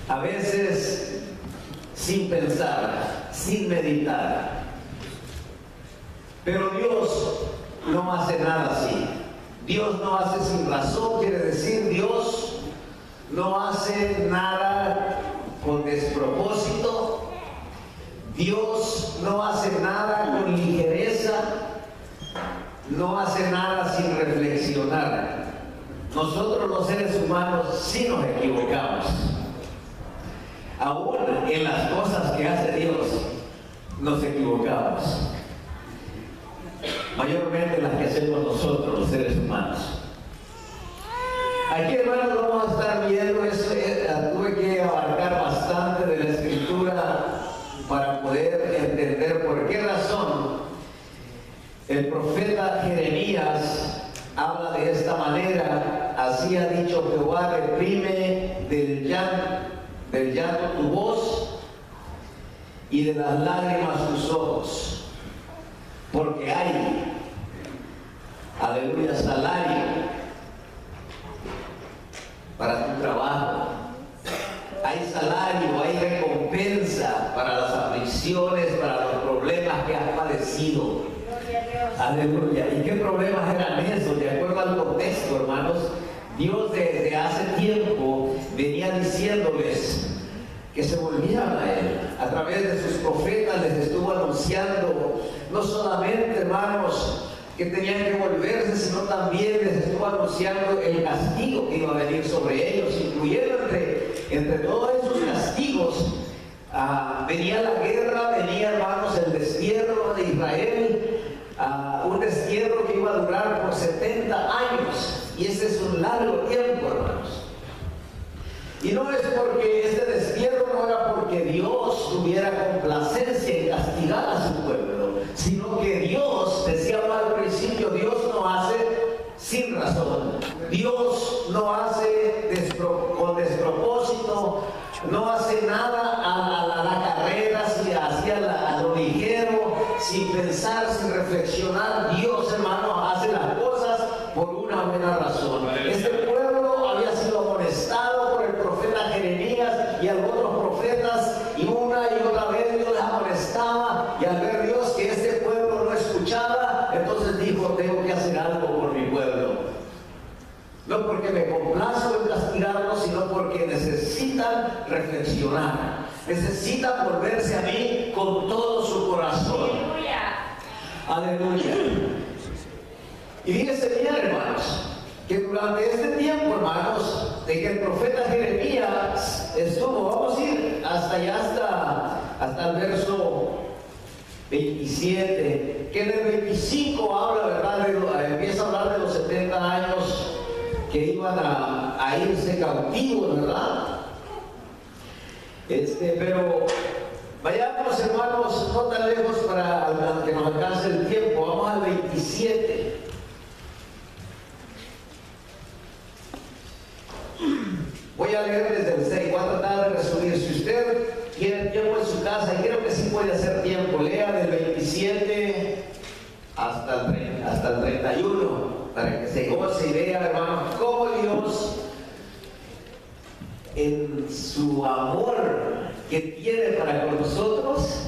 a veces sin pensar, sin meditar. Pero Dios no hace nada así. Dios no hace sin razón, quiere decir Dios no hace nada con despropósito. Dios no hace nada con ligereza, no hace nada sin reflexionar. Nosotros los seres humanos sí nos equivocamos. Aún en las cosas que hace Dios nos equivocamos. Mayormente las que hacemos nosotros, los seres humanos. Aquí, hermanos, vamos a estar viendo eso. Tuve que abarcar bastante de la Escritura para poder entender por qué razón el profeta Jeremías habla de esta manera. Así ha dicho Jehová: reprime del llanto tu voz y de las lágrimas tus ojos, porque hay, aleluya, salario para tu trabajo, hay salario, hay recompensa para las aflicciones, para los problemas que has padecido. Aleluya. ¿Y qué problemas eran esos? De acuerdo al contexto, hermanos, Dios desde hace tiempo venía diciéndoles que se volvieran a Él. A través de sus profetas les estuvo anunciando, no solamente, hermanos, que tenían que volverse, sino también les estuvo anunciando el castigo que iba a venir sobre ellos, incluyendo entre todos esos castigos, venía la guerra, venía, hermanos, el destierro de Israel, un destierro que iba a durar por 70 años, y ese es un largo tiempo, hermanos. Y no es porque este destierro no era porque Dios tuviera complacencia en castigar a su pueblo, sino que Dios, decíamos al principio, Dios no hace sin razón. Dios no hace con despropósito, no hace nada a la carrera, a lo ligero, sin pensar, sin reflexionar. Dios, hermano, hace las cosas por una buena razón. Este pueblo había sido amonestado por el profeta Jeremías y algunos profetas, y una y otra vez Dios les amonestaba, y al ver Dios que este pueblo no escuchaba, entonces dijo: tengo que hacer algo por mi pueblo. No porque me complazco en castigarlos, sino porque necesitan reflexionar, necesitan volverse a mí con todo su corazón. Aleluya. Y fíjense bien, hermanos, que durante este tiempo, hermanos, de que el profeta Jeremías estuvo, vamos a ir hasta allá, hasta el verso 27, que en el 25 habla, ¿verdad? Empieza a hablar de los 70 años que iban a irse cautivos, ¿verdad? Pero vayamos, hermanos, no tan lejos para que nos alcance el tiempo. Vamos al 27. Voy a leer desde el 6, voy a tratar de resumir. Si usted tiene tiempo en su casa, y creo que sí puede hacer tiempo, lea del 27 hasta el 31, para que se goce y vea, hermanos, cómo Dios, en su amor que tiene para con nosotros,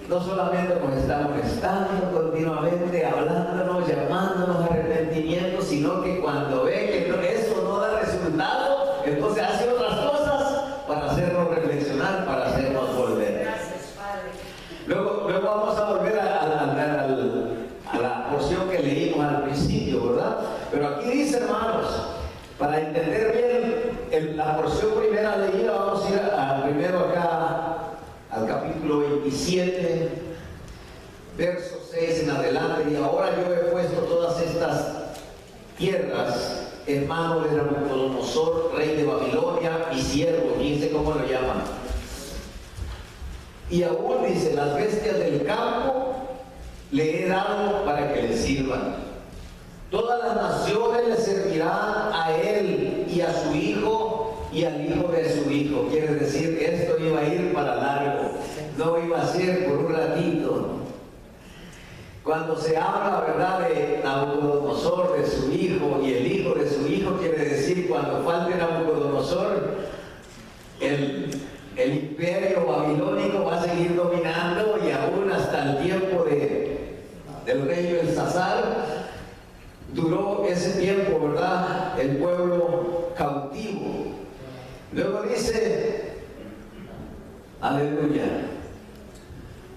no solamente nos está molestando continuamente, hablándonos, llamándonos a arrepentimiento, sino que cuando ve que eso no da resultado, entonces hace otras cosas para hacernos reflexionar, para hacernos volver. Gracias, Padre. Luego vamos a volver a la porción que leímos al principio, ¿verdad? Pero aquí dice, hermanos, para entender bien la porción primera leída, vamos a ir primero acá al capítulo 27, verso 6 en adelante. Y ahora yo he puesto todas estas tierras en manos de Nabucodonosor, rey de Babilonia, mi siervo, fíjense cómo lo llaman. Y aún dice: las bestias del campo le he dado para que le sirvan. Todas las naciones le servirán a él y a su hijo y al hijo de su hijo. Quiere decir que esto iba a ir para largo, no iba a ser por un ratito. Cuando se habla, ¿verdad?, de Nabucodonosor, de su hijo y el hijo de su hijo, quiere decir cuando falte Nabucodonosor, el imperio babilónico va a seguir dominando y aún hasta el tiempo del rey Belsasar duró ese tiempo, ¿verdad? El pueblo cautivo. Luego dice, aleluya,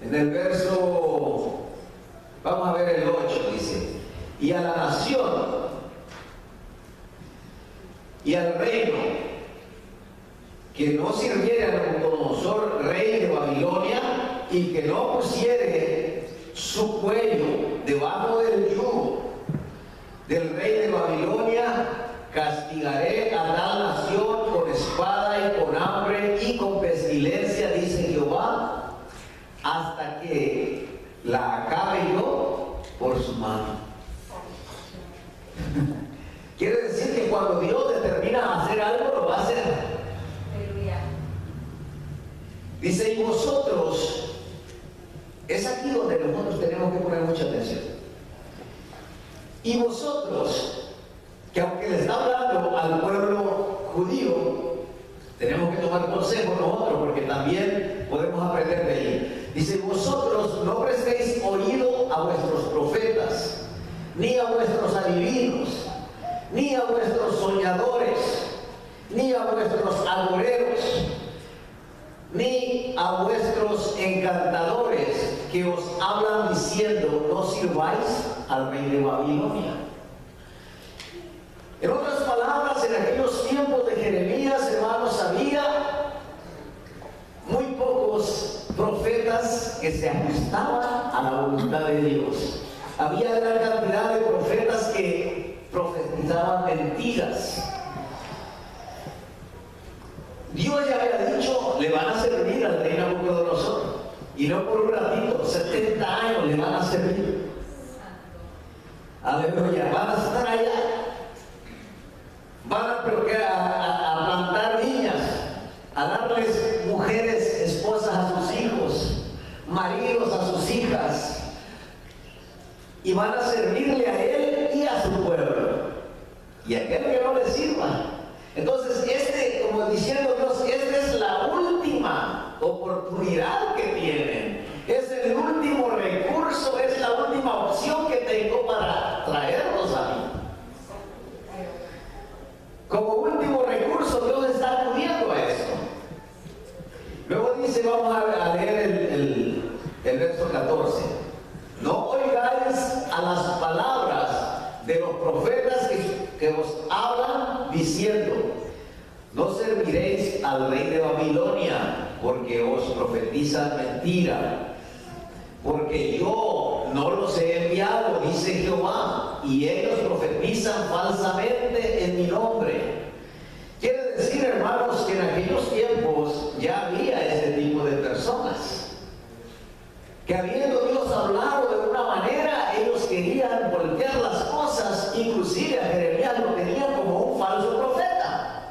en el verso, vamos a ver el 8, dice, y a la nación y al reino que no sirviere a Nabucodonosor, rey de Babilonia, y que no pusiere su cuello debajo del yugo del rey de Babilonia, castigaré a tal nación con espada y con hambre y con pestilencia, dice Jehová, hasta que la acabe yo por su mano. Quiere decir que cuando Dios determina hacer algo, lo va a hacer. Dice, y vosotros, es aquí donde nosotros tenemos que poner mucha atención. Y vosotros, que aunque le está hablando al pueblo judío, tenemos que tomar consejo nosotros, porque también podemos aprender de ahí. Dice, vosotros no prestéis oído a vuestros profetas, ni a vuestros adivinos, ni a vuestros soñadores, ni a vuestros agoreros, ni a vuestros encantadores que os hablan diciendo, no sirváis al rey de Babilonia. En otras palabras, en aquellos tiempos de Jeremías, hermanos, había muy pocos profetas que se ajustaban a la voluntad de Dios. Había gran cantidad de profetas que profetizaban mentiras. Dios ya había dicho, le van a servir al rey Nabucodonosor, y no por un ratito, 70 años le van a servir. Aleluya, van a estar allá, van a plantar niñas, a darles mujeres, esposas a sus hijos, maridos a sus hijas, y van a servirle a él y a su pueblo, y aquel que no le sirva. Entonces, como diciendo Dios, esta es la última oportunidad que tienen, es el último recurso, es la última opción que tengo para traerlos a mí. Como último recurso, Dios está acudiendo a esto. Luego dice, vamos a leer el verso 14. No oigáis a las palabras de los profetas que os hablan diciendo, no serviréis al rey de Babilonia, porque os profetizan mentira, porque yo no los he enviado, dice Jehová, y ellos profetizan falsamente en mi nombre. Quiere decir, hermanos, que en aquellos tiempos ya había ese tipo de personas, que habiendo Dios hablado de una manera, ellos querían voltear las cosas. Inclusive a Jeremías lo tenían como un falso profeta.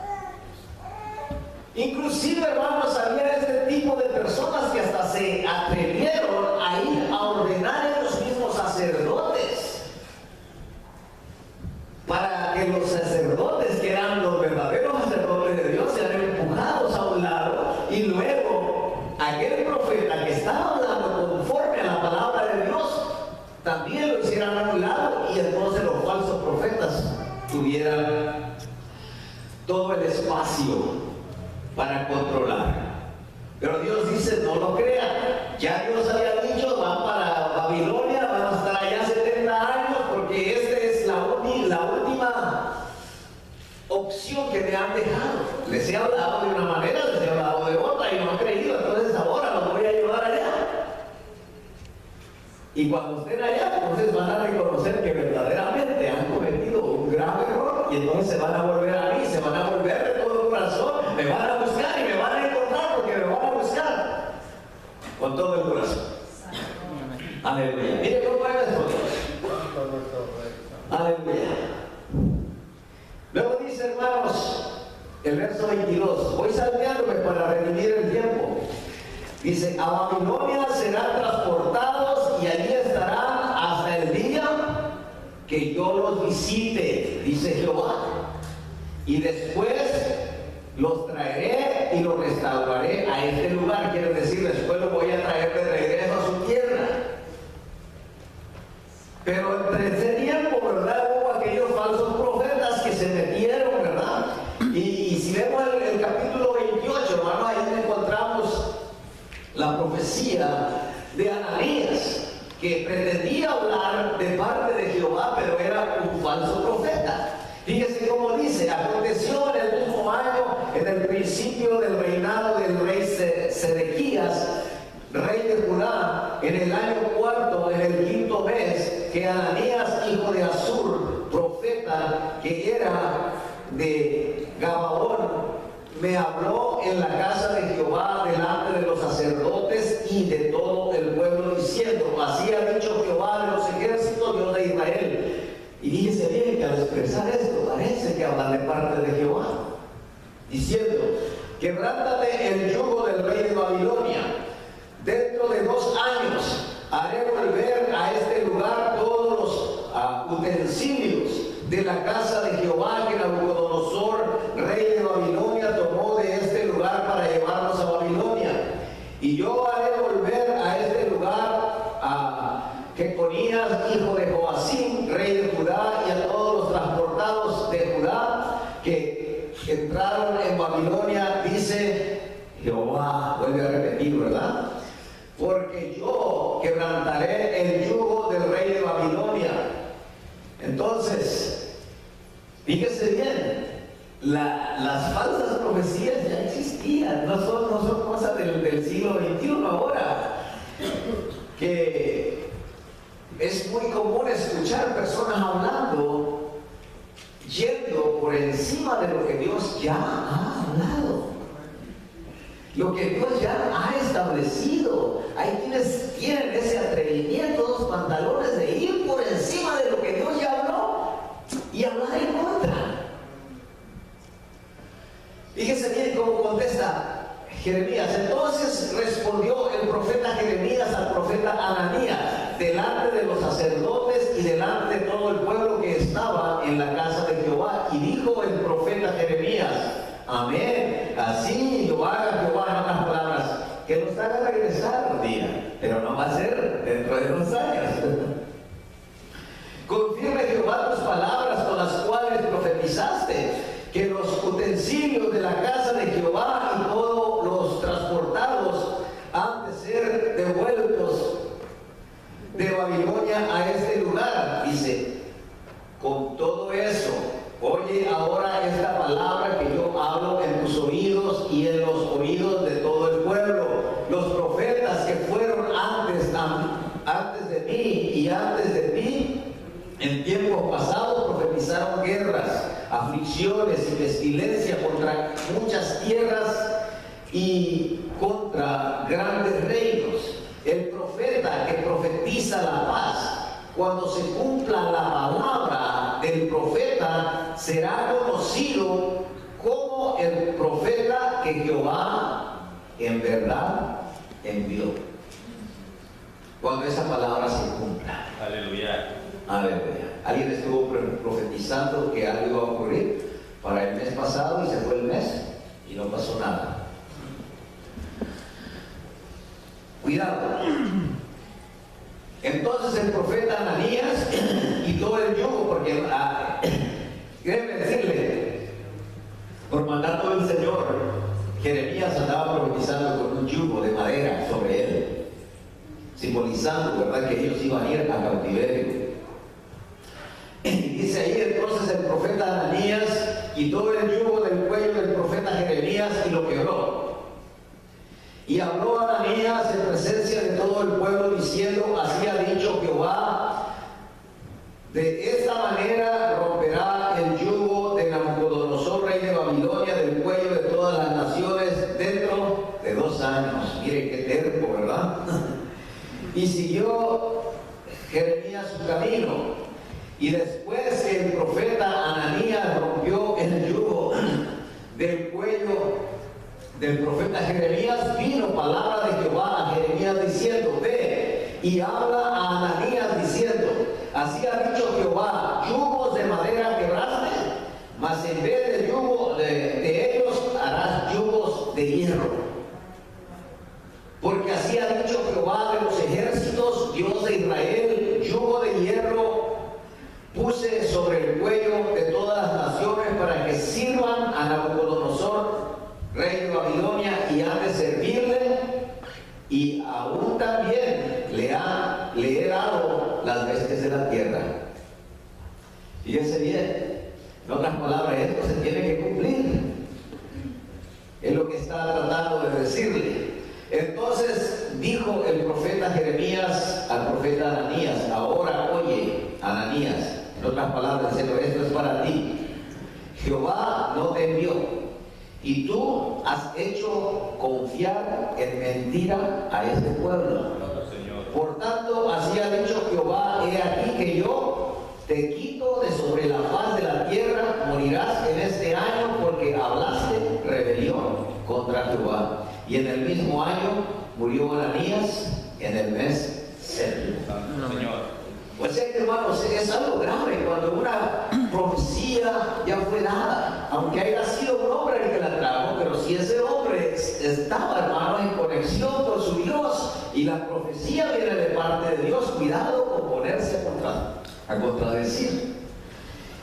Inclusive, hermanos, había este tipo de personas que hasta se atrevieron a ir a ordenar a los mismos sacerdotes, para que los sacerdotes, que eran los verdaderos sacerdotes de Dios, sean empujados a un lado, y luego aquel profeta que estaba hablando conforme a la palabra de Dios también lo hicieran a un lado, y entonces los falsos profetas tuvieran todo el espacio para controlar. Pero Dios dice, no lo crean. Ya Dios había dicho, van para Babilonia, van a estar allá 70 años, porque esta es la última opción que me han dejado. Les he hablado de una manera, les he hablado de otra, y no han creído. Entonces ahora los voy a llevar allá. Y cuando estén allá, entonces van a reconocer que verdaderamente han cometido un grave error, y entonces se van a volver a mí, se van a volver de todo corazón, me van a buscar y me van a encontrar, porque me van a buscar con todo el corazón. Aleluya. Mire cómo es esto. Aleluya. Luego dice, hermanos, el verso 22, voy salteándome para redimir el tiempo. Dice, a Babilonia serán transportados y allí estarán hasta el día que yo los visite, dice Jehová. Y después los traeré y los restauraré a este lugar. Quiere decir, después lo voy a traer de regreso a su tierra. Pero entre ese tiempo, ¿verdad? Hubo aquellos falsos profetas que se metieron, ¿verdad? Y si vemos el capítulo 28, hermano, ahí encontramos la profecía de Ananías, que pretendía hablar de parte de Jehová, pero era un falso profeta. Fíjese cómo dice: aconteció en el mismo año, en el principio del reinado del rey Sedequías, rey de Judá, en el año cuarto, en el quinto mes, que Ananías, hijo de Azur, profeta, que era de Gabaón, me habló en la casa de Jehová delante de los sacerdotes y de todo el pueblo, diciendo: así ha dicho Jehová de los ejércitos, Dios de Israel. Y fíjese bien que al expresar esto parece que habla de parte de Jehová, diciendo: quebrántate el yugo del rey de Babilonia. Dentro de 2 años haré volver a este lugar todos los utensilios de la casa de Jehová que Nabucodonosor, rey de Babilonia, tomó de este lugar para llevarlos a Babilonia. Y yo haré volver a este lugar a Jeconías, hijo de Joacim, rey de Judá, y a todos los transportados de Judá que entraron en Babilonia, dice Jehová. Vuelve a repetir, ¿verdad? Porque yo quebrantaré el yugo del rey de Babilonia. Entonces, fíjese bien, las falsas profecías ya existían, no son cosas del siglo XXI ahora, que es muy común escuchar personas hablando, yendo por encima de lo que Dios ya ha hablado, lo que Dios ya ha establecido. Hay quienes tienen ese atrevimiento, los pantalones de ir por encima de lo que Dios ya habló y hablar en contra. Fíjese bien cómo contesta Jeremías. Entonces respondió el profeta Jeremías al profeta Ananías delante de los sacerdotes y delante de todo el pueblo que estaba en la casa de Jehová. Y dijo el profeta Jeremías: amén, así lo haga Jehová. En otras palabras, que nos haga regresar un día, pero no va a ser dentro de 2 años. Confirme Jehová tus palabras con las cuales profetizaste, que los utensilios de la casa de Jehová y todos los transportados han de ser devueltos de Babilonia a este lugar. Dice: con todo eso, oye ahora esta palabra que yo hablo en tus oídos y en los oídos de todo el pueblo. Los profetas que fueron antes de mí y antes de ti, en tiempos pasados profetizaron guerras, aflicciones y pestilencia contra muchas tierras y contra grandes reinos. El profeta que profetiza la paz, cuando se cumpla la palabra del profeta, será conocido como el profeta que Jehová en verdad envió. Cuando esa palabra se cumpla. Aleluya. Aleluya. Alguien estuvo profetizando que algo iba a ocurrir para el mes pasado y se fue el mes y no pasó nada. Cuidado. Entonces el profeta Ananías quitó el yugo, porque déjeme decirle, por mandato del Señor, Jeremías andaba profetizando con un yugo de madera sobre él, simbolizando, ¿verdad?, que ellos iban a ir a cautiverio. Y dice ahí: entonces el profeta Ananías quitó el yugo del cuello del profeta Jeremías y lo quebró. Y habló Ananías en presencia de todo el pueblo diciendo: así ha dicho Jehová, de esta manera romperá el yugo de Nabucodonosor, rey de Babilonia, del cuello de todas las naciones dentro de 2 años. Mire qué terco, ¿verdad? Y siguió Jeremías su camino. Y después que el profeta Ananías rompió el yugo del cuello del profeta Jeremías, vino palabra de Jehová a Jeremías diciendo: ve y habla a Ananías diciendo: así ha dicho Jehová, yugos de madera quebraste, mas en vez de yugo de ellos harás yugos de hierro. Porque así ha dicho Jehová de los ejércitos, Dios de Israel: yugo de hierro puse sobre el cuello de todas las naciones para que sirvan a Nabucodonosor, rey de Babilonia, y han de servirle, y aún también le he dado las bestias de la tierra. Fíjense bien, en otras palabras, esto se tiene que cumplir. Es lo que está tratando de decirle. Entonces dijo el profeta Jeremías al profeta Ananías: ahora oye, Ananías. En otras palabras, diciendo: esto es para ti. Jehová no te envió, y tú has hecho confiar en mentira a este pueblo. Por tanto, así ha dicho Jehová: he aquí que yo te quito de sobre la faz de la tierra, morirás en este año, porque hablaste rebelión contra Jehová. Y en el mismo año murió Ananías, en el mes séptimo. Señor. Pues hermanos, es algo grave cuando una profecía ya fue dada, aunque haya sido un hombre el que la trajo, pero si ese hombre estaba, hermanos, en conexión con su Dios y la profecía viene de parte de Dios, cuidado con ponerse a contradecir.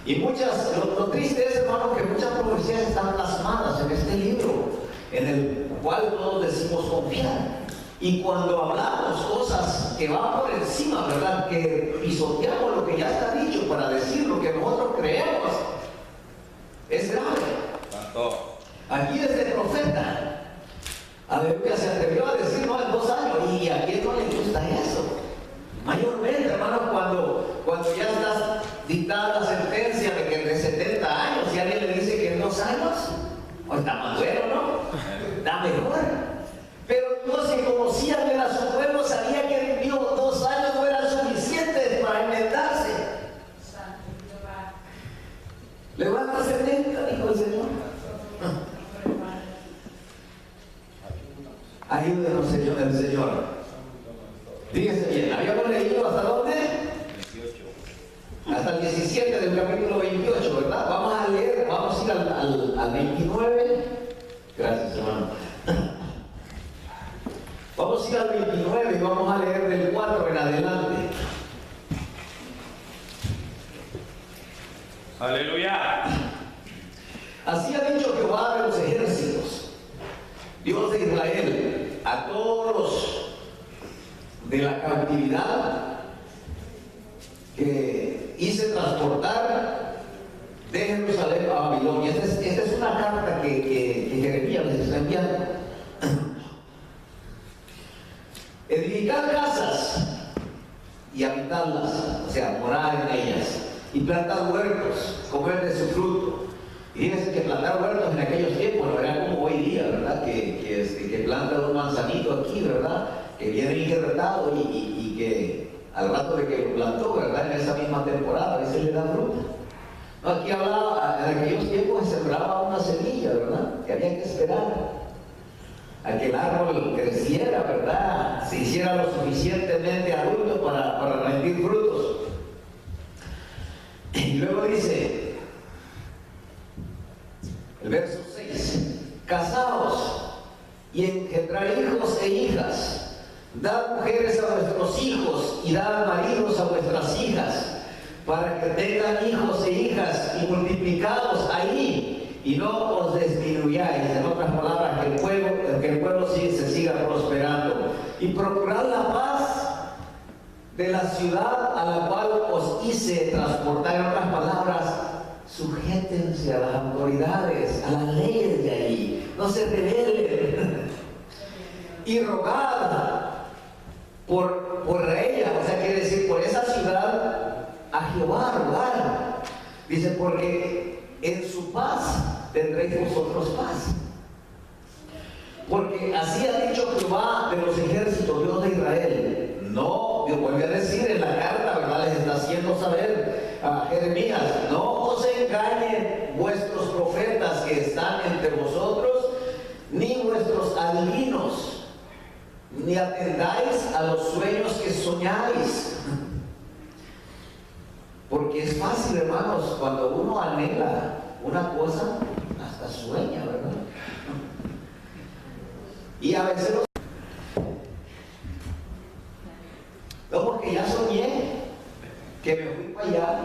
Y lo triste es, hermanos, que muchas profecías están plasmadas en este libro, en el cual todos decimos confiar. Y cuando hablamos cosas que van por encima, ¿verdad?, que pisoteamos lo que ya está dicho para decir lo que nosotros creemos, es grave. Aquí este profeta, aleluya, se atrevió a decir: no, en 2 años. ¿Y a quién no le gusta eso? Mayormente, hermanos, cuando ya está dictada la sentencia de que de 70 años, si alguien le dice que en 2 años, pues está más bueno, ¿no? Está mejor. Pero Dios, que conocía bien a su pueblo, sabía que en 2 años no eran suficientes para enmendarse. Le van a 70, dijo el Señor. Ayúdenos, Señor, el Señor. Fíjense bien, habíamos leído ¿hasta dónde? 18. Hasta el 17 del capítulo 28, ¿verdad? Vamos a leer, vamos a ir al 29. Gracias, hermano. Vamos a ir al 29 y vamos a leer del 4 en adelante. Aleluya. Así ha dicho Jehová de los ejércitos, Dios de Israel, a todos los de la cautividad que hice transportar de Jerusalén a Babilonia. Esta es una carta que Jeremías les está enviando. Edificar casas y habitarlas, o sea, morar en ellas, y plantar huertos, comer de su fruto. Y fíjense que plantar huertos en aquellos tiempos no era como hoy día, ¿verdad? Que planta un manzanito aquí, ¿verdad? Que viene injertado y que al rato de que lo plantó, ¿verdad?, en esa misma temporada, a veces le da fruta. No, aquí hablaba, en aquellos tiempos se sembraba una semilla, ¿verdad?, que había que esperar a que el árbol creciera, ¿verdad?, se hiciera lo suficientemente adulto para rendir frutos. Y luego dice el verso 6: casaos y engendrar hijos e hijas, dad mujeres a vuestros hijos y dad maridos a vuestras hijas, para que tengan hijos e hijas, y multiplicados ahí, y no os disminuyáis. En otras palabras, que el pueblo se siga prosperando. Y procurad la paz de la ciudad a la cual os hice transportar. En otras palabras, sujétense a las autoridades, a las leyes de allí, no se rebelen. Y rogad por ella, o sea, quiere decir por esa ciudad, a Jehová rogar. Dice: porque en su paz tendréis vosotros paz. Porque así ha dicho Jehová de los ejércitos, Dios de Israel. No, Dios vuelve a decir en la carta, ¿verdad?, les está haciendo saber a Jeremías: no os engañen vuestros profetas que están entre vosotros, ni vuestros adivinos, ni atendáis a los sueños que soñáis. Porque es fácil, hermanos, cuando uno anhela una cosa, hasta sueña, ¿verdad? Y a veces que me fui para allá,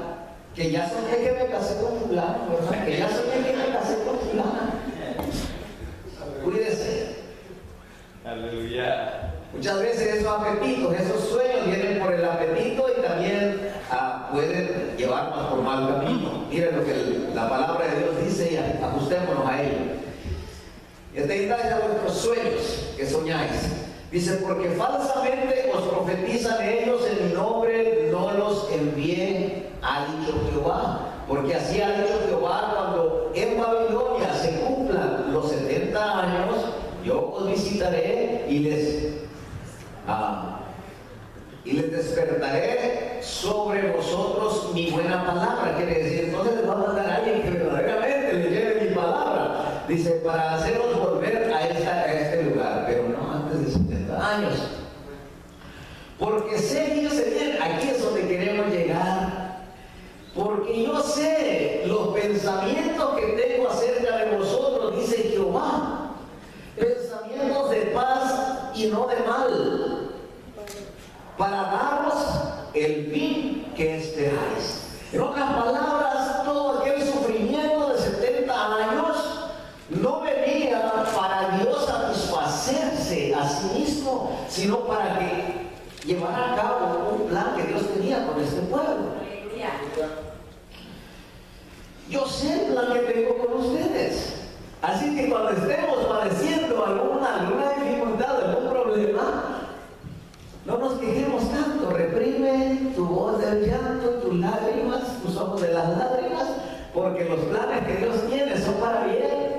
que ya soñé que me casé con fulano, ¿verdad? Que ya soñé que me casé con fulana. Cuídese. Aleluya. Muchas veces esos apetitos, esos sueños vienen por el apetito y también pueden llevarnos por mal camino. Miren lo que la palabra de Dios dice y ajustémonos a ello. Estéis a vuestros sueños que soñáis. Dice, porque falsamente os profetizan ellos en mi nombre, no los envié, ha dicho Jehová. Porque así ha dicho Jehová, cuando en Babilonia se cumplan los 70 años, yo os visitaré y les despertaré sobre vosotros mi buena palabra. Quiere decir, entonces les va a mandar a alguien que verdaderamente le lleve mi palabra. Dice, para haceros volver a este lugar, pero no antes de 70 años. Porque sé, fíjense bien, aquí es donde queremos llegar. Porque yo sé los pensamientos que tengo acerca de vosotros, dice Jehová. Pensamientos de paz y no de mal, para daros el fin que esperáis. En otras palabras, todo aquel sufrimiento de 70 años no venía para Dios satisfacerse a sí mismo, sino para que llevara a cabo un plan que Dios tenía con este pueblo. Yo sé el plan que tengo con ustedes. Así que cuando estemos padeciendo alguna dificultad, algún problema, no nos quejemos tanto. Reprime tu voz del llanto, tus lágrimas, tus ojos de las lágrimas, porque los planes que Dios tiene son para bien.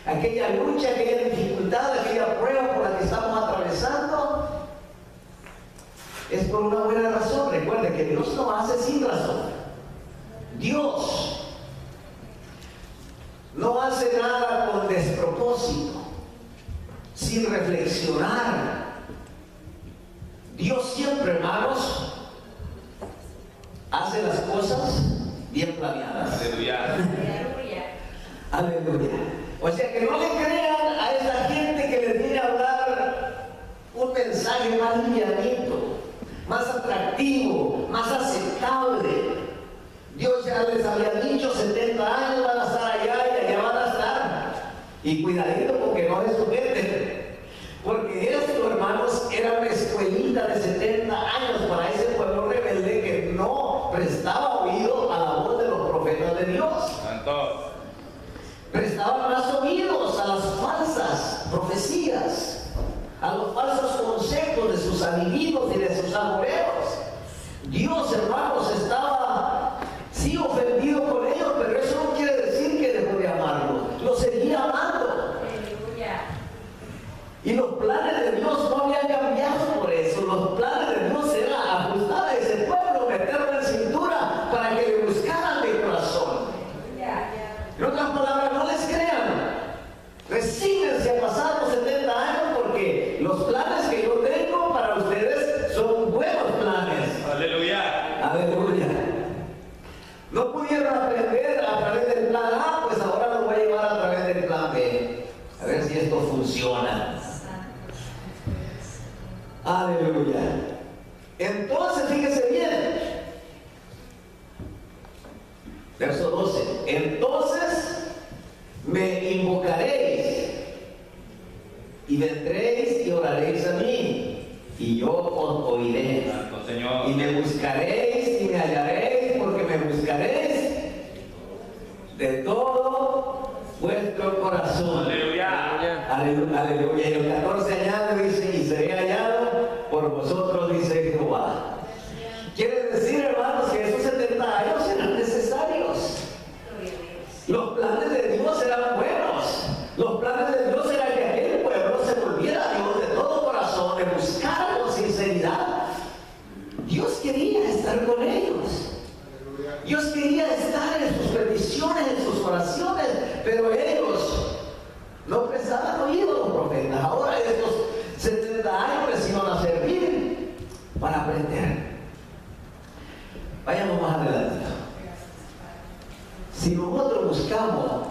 Aquella lucha, aquella dificultad, aquella prueba por la que estamos atravesando, es por una buena razón. Recuerde que Dios no hace sin razón. Dios no hace nada con despropósito, sin reflexionar. Dios siempre, hermanos, hace las cosas bien planeadas. Aleluya. Aleluya. O sea que no le crean a esa gente que les viene a hablar un mensaje más livianito, más atractivo, más aceptable. Dios ya les había dicho, 70 años van a estar allá y allá van a estar. Y cuidadito porque no les sujeten. Porque esto, hermanos, era una escuelita de 70 años para ese pueblo rebelde que no prestaba oído a la voz de los profetas de Dios. Santo. Prestaban más oídos a las falsas profecías, a los falsos consejos de sus adivinos y de sus agoreros. Dios, hermanos, estaba sí ofendido con ellos, pero eso no quiere decir que dejó de amarlos. Lo seguía amando. Y los planes de Dios no habían cambiado por eso. Los planes de Dios eran ajustar a ese pueblo, meterlo en cintura para que le buscaran de corazón. En otras palabras, no les crean. Resígnense a pasar los 70 años porque los planes que yo tengo para ustedes son buenos planes. Aleluya. Aleluya. No pudieron aprender a través del plan A, pues ahora los voy a llevar a través del plan B. A ver si esto funciona. Aleluya. Entonces, fíjese bien. Verso 12. Entonces me invocaréis y vendréis y oraréis a mí y yo os oiré. Santo Señor. Y me buscaréis y me hallaréis, porque me buscaréis de todo vuestro corazón. Aleluya. Aleluya. Aleluya. Y el 14 añade, dice, y seré hallado por vosotros, dice Jehová. Quiere decir, hermanos, que esos 70 años eran necesarios. Los planes de Dios eran buenos. Los planes de Dios eran que aquel pueblo se volviera a Dios de todo corazón, de buscar con sinceridad. Dios quería estar con ellos. Dios quería estar en sus peticiones, en sus oraciones, pero ellos no prestaban oído a los profetas. Ahora estos 70 años les iban a servir para aprender. Vayamos más adelante. Si nosotros buscamos,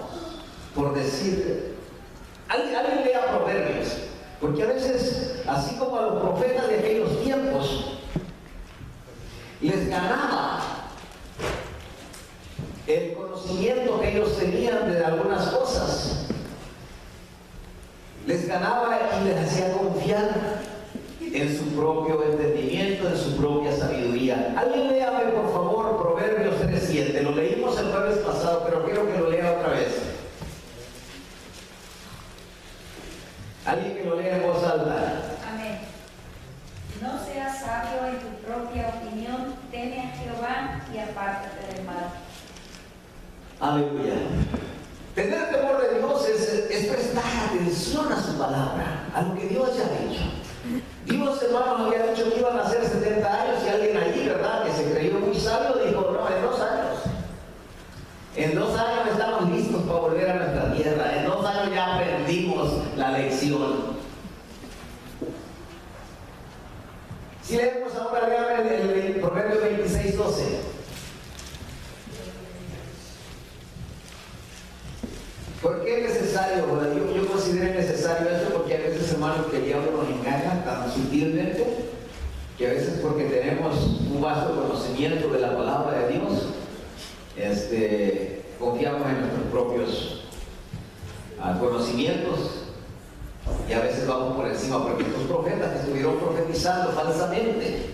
por decir, alguien lea Proverbios, porque a veces, así como a los profetas de aquellos tiempos, les ganaba conocimiento que ellos tenían de algunas cosas les ganaba y les hacía confiar en su propio entendimiento, en su propia sabiduría. Alguien léame por favor Proverbios 3:7. Lo leímos el jueves pasado, pero quiero que lo lea otra vez. Alguien que lo lea en voz alta. Amén. No seas sabio en tu propia opinión, teme a Jehová y apártate del mal. Aleluya. Tener temor de Dios es prestar atención a su palabra, a lo que Dios ya ha dicho. Dios, hermanos, había dicho que iban a ser 70 años y alguien allí, ¿verdad?, que se creyó muy sabio, dijo, no, en 2 años. En 2 años estamos listos para volver a nuestra tierra. En 2 años ya aprendimos la lección. Si leemos ahora, vean el Proverbio 26:12. ¿Por qué es necesario? Yo considero necesario esto porque a veces, hermanos, que el diablo nos engaña tan sutilmente que a veces porque tenemos un vasto conocimiento de la palabra de Dios, confiamos en nuestros propios conocimientos y a veces vamos por encima, porque estos profetas que estuvieron profetizando falsamente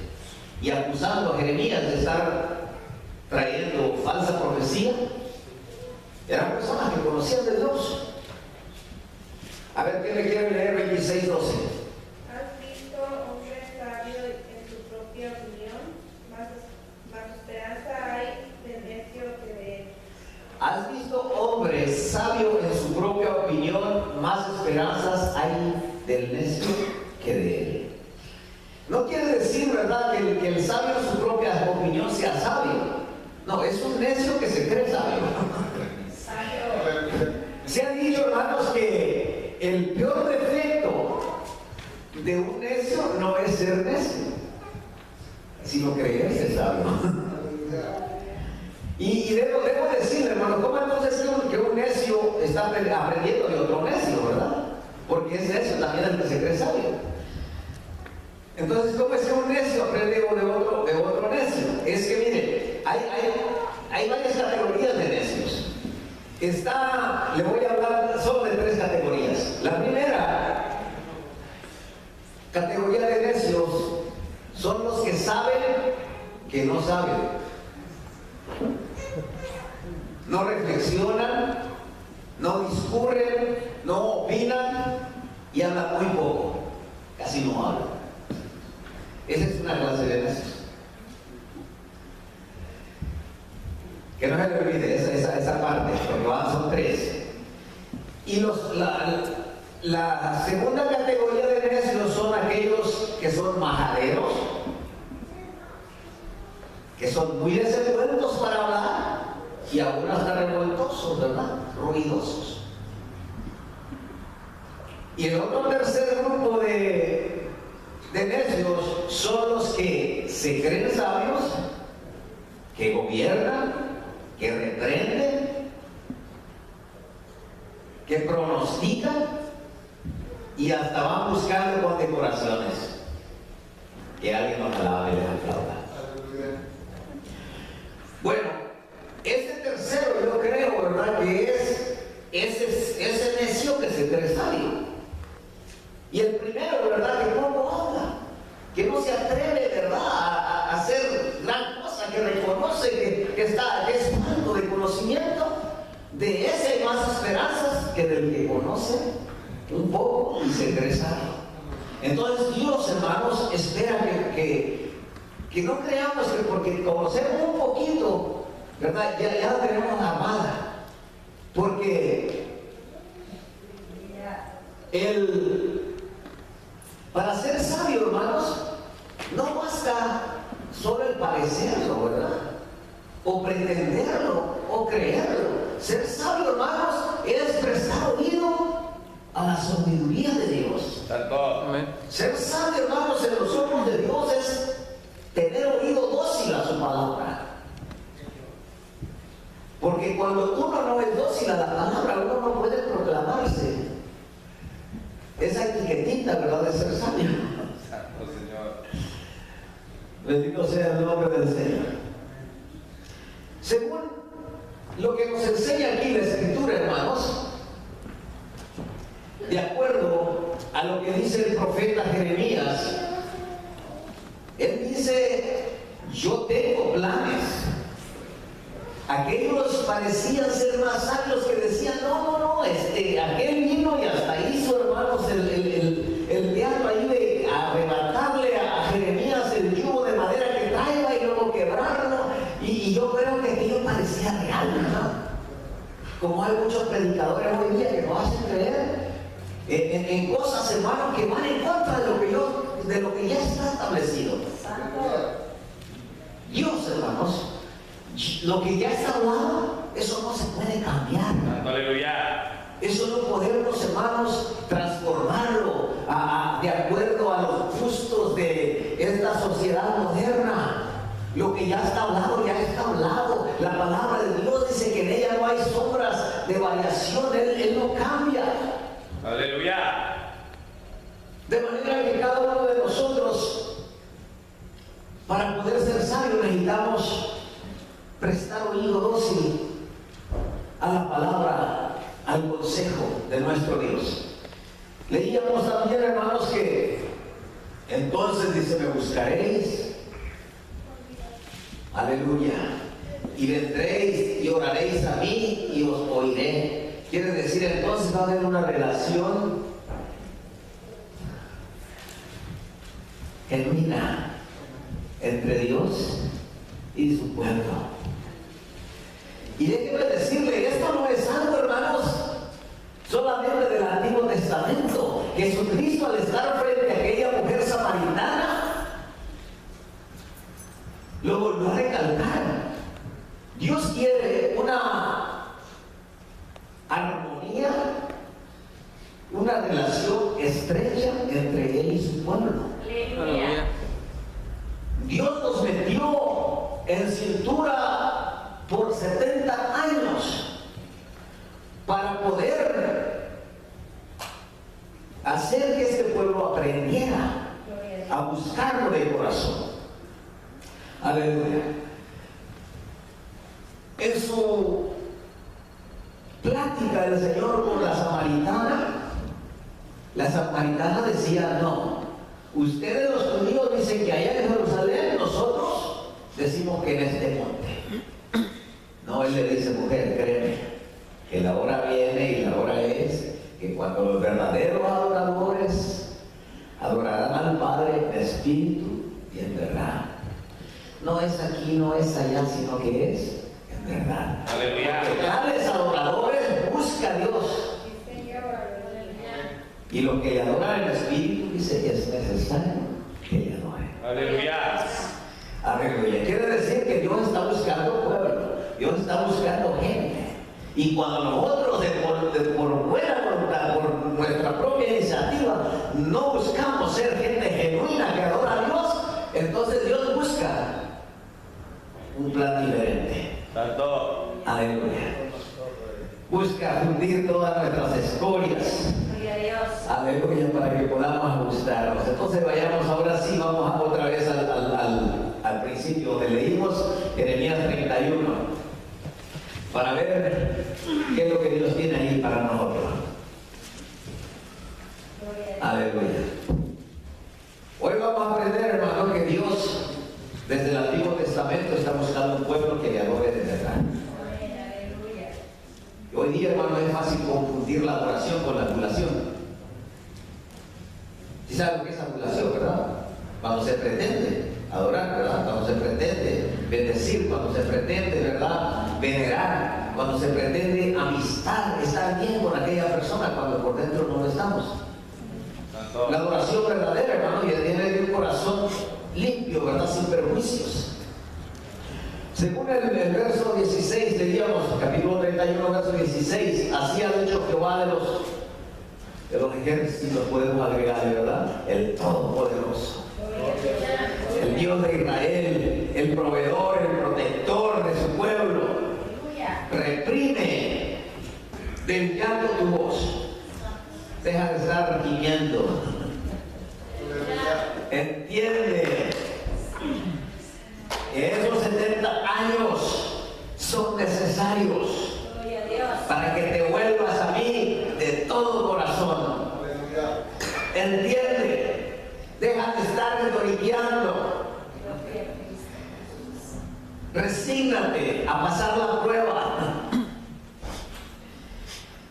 y acusando a Jeremías de estar trayendo falsa profecía, eran personas que conocían de Dios. A ver, ¿quién le quiere leer 26:12? ¿Has visto hombre sabio en su propia opinión? Más esperanza hay del necio que de él. ¿Has visto hombre sabio en su propia opinión? Más esperanzas hay del necio que de él. No quiere decir, ¿verdad?, que el sabio en su propia opinión sea sabio. No, es un necio que se cree sabio. Se ha dicho, hermanos, que el peor defecto de un necio no es ser necio, sino creerse sabio. Y debo decir, hermano, ¿cómo entonces que un necio está aprendiendo de otro necio, verdad? Porque es necio también el que se cree sabio. Entonces, ¿cómo es que un necio aprende de otro necio? Es que, mire, hay varias categorías de necios. Le voy a hablar solo de 3 categorías. La primera categoría de necios son los que saben que no saben. No reflexionan, no discurren, no opinan y hablan muy poco, casi no hablan. Esa es una clase de necios. Que no se le olvide esa parte, porque son 3. Y la segunda categoría de necios son aquellos que son majaderos, que son muy desenvueltos para hablar y aún hasta revoltosos, ¿verdad?, ruidosos. Y el otro tercer grupo de necios son los que se creen sabios, que gobiernan, que reprenden, que pronostican y hasta van buscando condecoraciones. Que alguien nos alabe y les aplauda. Bueno, ese tercero yo creo, ¿verdad?, que es ese necio que se cree sabio. Y el primero, ¿verdad?, que poco habla, que no se atreve, ¿verdad?, a hacer gran cosa, que reconoce que es falto de conocimiento. De ese hay más esperanzas que del que conoce un poco y se cree sabio. Entonces Dios, hermanos, espera que no creamos que porque conocemos un poquito, ¿verdad?, ya la tenemos armada. Porque para ser sabio, hermanos, no basta solo el parecerlo, ¿verdad?, o pretenderlo, o creerlo. Ser sabio, hermanos, es prestar oído a la sabiduría de Dios. Ser sabio, hermanos, en los ojos de Dios es tener oído dócil a su palabra. Porque cuando uno no es dócil a la palabra, uno no puede proclamarse esa etiquetita, ¿verdad?, de ser sabio. Santo Señor. Bendito sea el nombre del Señor. Según lo que nos a lo que dice el profeta Jeremías. Él dice: yo tengo planes. Aquellos parecían ser más sabios que decían: no, aquel vino y hasta hizo, hermanos, el teatro ahí de arrebatarle a Jeremías el yugo de madera que traiga y luego quebrarlo. Y yo creo que aquello parecía real, ¿verdad? Como hay muchos predicadores hoy día que nos hacen creer en cosas, hermanos, que van en contra de lo que ya está establecido. Dios, hermanos, lo que ya está hablado, eso no se puede cambiar. Aleluya. Eso no podemos, hermanos, transformarlo de acuerdo a los gustos de esta sociedad moderna. Lo que ya está hablado, ya está hablado. La palabra de Dios dice que en ella no hay sombras de variación. Él no cambia. Aleluya. De manera que cada uno de nosotros, para poder ser sabios, necesitamos prestar oído dócil a la palabra, al consejo de nuestro Dios. Leíamos también, hermanos, que entonces dice: me buscaréis, aleluya, y vendréis y oraréis a mí y os oiré. Quiere decir, entonces va a haber una relación genuina entre Dios y su pueblo. Y déjeme decirle, esto no es algo, hermanos, solamente del Antiguo Testamento. Jesucristo, al estar frente a aquella mujer samaritana, lo volvió a recalcar. Dios quiere una armonía, una relación estrecha entre Él y su pueblo. Aleluya. Dios nos metió en cintura por 70 años para poder hacer que este pueblo aprendiera a buscarlo de corazón. Aleluya. En su plática del Señor con la samaritana decía: no, ustedes los judíos dicen que allá en Jerusalén, nosotros decimos que en este monte. No, Él le dice: mujer, créeme, que la hora viene y la hora es que cuando los verdaderos adoradores adorarán al Padre en espíritu y en verdad. No es aquí, no es allá, sino que es en verdad. Aleluya. Porque tales adoradores busca a Dios. Y lo que le adoran en espíritu, dice, es necesario que le adoren. Aleluya. Aleluya. Quiere decir que Dios está buscando pueblo, Dios está buscando gente. Y cuando nosotros, por buena voluntad, por nuestra propia iniciativa, no buscamos ser gente genuina que adora a Dios, entonces Dios busca un plan diferente. Santo. Aleluya. Busca fundir todas nuestras escorias. Gloria a Dios. Aleluya, para que podamos ajustarnos. Entonces vayamos ahora sí, vamos otra vez al principio donde leímos Jeremías 31, para ver qué es lo que Dios tiene ahí para nosotros. Aleluya. Hoy vamos a aprender, hermano, que Dios desde el Antiguo Testamento está buscando un pueblo que le adore de verdad. Y hoy día, hermano, es fácil confundir la adoración con la adulación. ¿Sí saben lo que es adulación, verdad? Cuando se pretende adorar, ¿verdad? Cuando se pretende bendecir, cuando se pretende, ¿verdad?, venerar, cuando se pretende amistad, estar bien con aquella persona cuando por dentro no lo estamos. Santo. La adoración verdadera, hermano, y viene de un corazón limpio, ¿verdad?, sin perjuicios. Según el verso 16, leíamos, capítulo 31, verso 16, así ha dicho Jehová de los ejércitos, podemos agregar, ¿verdad?, el Todopoderoso, el Dios de Israel, el proveedor, el protector de su pueblo. Reprime del llanto tu voz, deja de estar gimiendo, entiende que esos 70 años son necesarios para que te vuelvas a mí de todo corazón. entiende, deja de estar lloriqueando. Resígnate a pasar la prueba.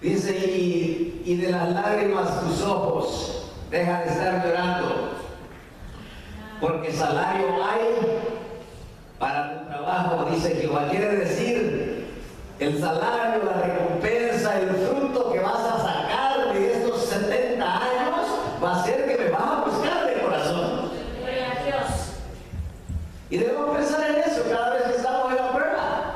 Dice, y de las lágrimas tus ojos, deja de estar llorando, porque salario hay para tu trabajo, dice Jehová. Quiere decir, el salario, la recompensa, el fruto que vas a sacar de estos 70 años va a ser que me vas a buscar de corazón. Gloria a Dios. Y debemos pensar en eso cada vez que estamos en la prueba.